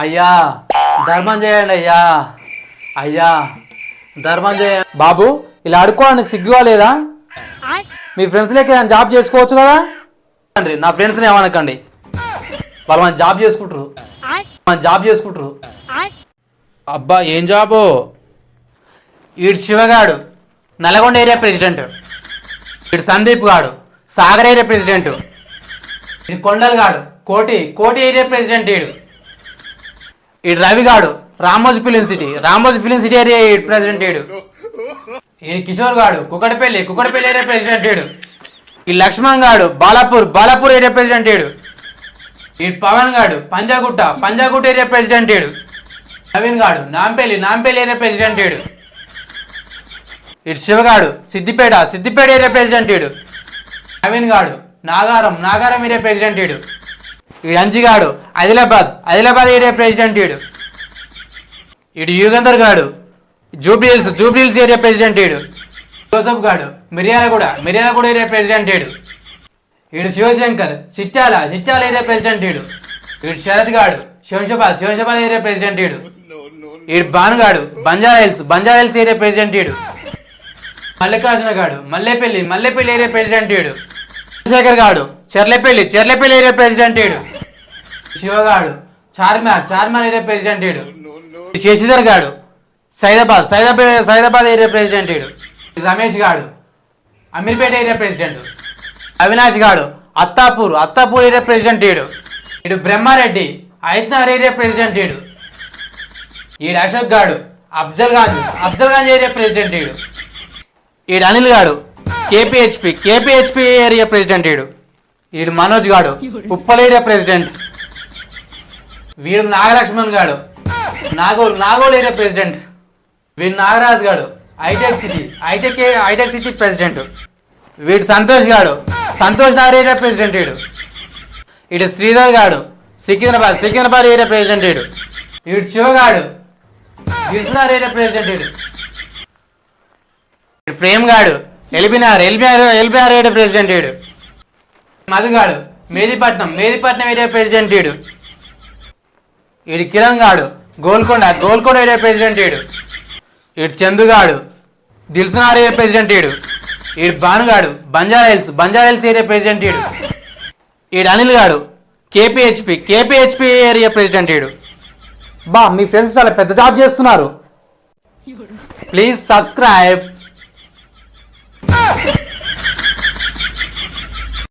అయ్యా ధర్మం చేయండి అయ్యా అయ్యా ధర్మం చేయండి బాబు. ఇలా అడుక్కోవడానికి సిగ్గుగా లేదా? మీ ఫ్రెండ్స్ లెక్క జాబ్ చేసుకోవచ్చు కదా. నా ఫ్రెండ్స్ని ఏమనకండి, వాళ్ళు మన జాబ్ చేసుకుంటారు. అబ్బా ఏం జాబు? ఈడు శివగాడు నల్గొండ ఏరియా ప్రెసిడెంట్, ఈడు సందీప్ గాడు సాగర్ ఏరియా ప్రెసిడెంట్, ఈడు కొండల్ గాడు కోటి ఏరియా ప్రెసిడెంట్, ఈడు రవి గాడు Ramoji film city area president, ఈడు కిషోర్ గాడు కుకటపల్లి ఏరియా ప్రెసిడెంట్, ఈ లక్ష్మణ్ గాడు బాలాపూర్ ఏరియా ప్రెసిడెంట్, ఈడు పవన్ గాడు పంజాగుట్ట ఏరియా ప్రెసిడెంట్, నవీన్ గాడు నాంపల్లి ఏరియా ప్రెసిడెంట్, ఇటు శివగాడు సిద్దిపేట ఏరియా ప్రెసిడెంట్, నవీన్ గాడు నాగారం ఏరియా ప్రెసిడెంట్, ఈడు అంజిగాడు ఆదిలాబాద్ ఏరియా ప్రెసిడెంట్, ఈడు యుగంధర్ గాడు జూబ్లీహిల్స్ ఏరియా ప్రెసిడెంట్, జోసఫ్ గాడు మిర్యాలగూడ ఏరియా ప్రెసిడెంట్, ఈడు శివశంకర్ చిట్యాల ఏరియా ప్రెసిడెంట్, ఈడు శరత్ గాడు శంషాబాద్ ఏరియా ప్రెసిడెంట్, ఈడు భానుగాడు బంజారాహిల్స్ ఏరియా ప్రెసిడెంట్, మల్లికార్జున గాడు మల్లేపల్లి ఏరియా ప్రెసిడెంట్, చంద్రశేఖర్ గాడు చెర్లపల్లి ఏరియా ప్రెసిడెంట్, శివగాడు చార్మార్ ఏరియా ప్రెసిడెంట్, శశిధర్ గాడు సైదాబాద్ ఏరియా ప్రెసిడెంట్, రమేష్ గాడు అమీర్పేట ఏరియా ప్రెసిడెంట్, అవినాష్ గాడు అత్తాపూర్ ఏరియా ప్రెసిడెంట్, ఈడు బ్రహ్మారెడ్డి ఐత్నార్ ఏరియా ప్రెసిడెంట్, ఈడు అశోక్ గాడు అఫ్జల్గంజ్ ఏరియా ప్రెసిడెంట్, ఈడు అనిల్ గాడు కేపీహెచ్పి ఏరియా ప్రెసిడెంట్, ఈడు మనోజ్ గాడు ఉప్పల్ ఏరియా ప్రెసిడెంట్, వీడు నాగలక్ష్మణ్ గాడు నాగోల్ ఏరియా ప్రెసిడెంట్, వీడు నాగరాజ్ గాడు హైటెక్ సిటీ ప్రెసిడెంట్, వీడు సంతోష్ నగర్ ఏరియా ప్రెసిడెంట్, ఈడు శ్రీధర్ గాడు సికింద్రాబాద్ ఏరియా ప్రెసిడెంట్, ఈడు శివగాడు దిల్సుఖ్నగర్ ఏరియా ప్రెసిడెంట్, ప్రేమ్ గాడు ఎల్బిఆర్ ఏరియా ప్రెసిడెంట్, మధుగాడు మేదీపట్నం ఏరియా ప్రెసిడెంట్, ఈడు కిరణ్ గాడు గోల్కొండ ఏరియా ప్రెసిడెంట్, ఈడు చందుగాడు దిల్సుఖ్నగర్ ఏరియా ప్రెసిడెంట్, ఈడు భానుగాడు బంజారాహిల్స్ ఏరియా ప్రెసిడెంట్, ఈడు అనిల్ గాడు కేపీహెచ్పి ఏరియా ప్రెసిడెంట్. బా మీ ఫ్రెండ్స్ చాలా పెద్ద జాబ్ చేస్తున్నారు. Please subscribe.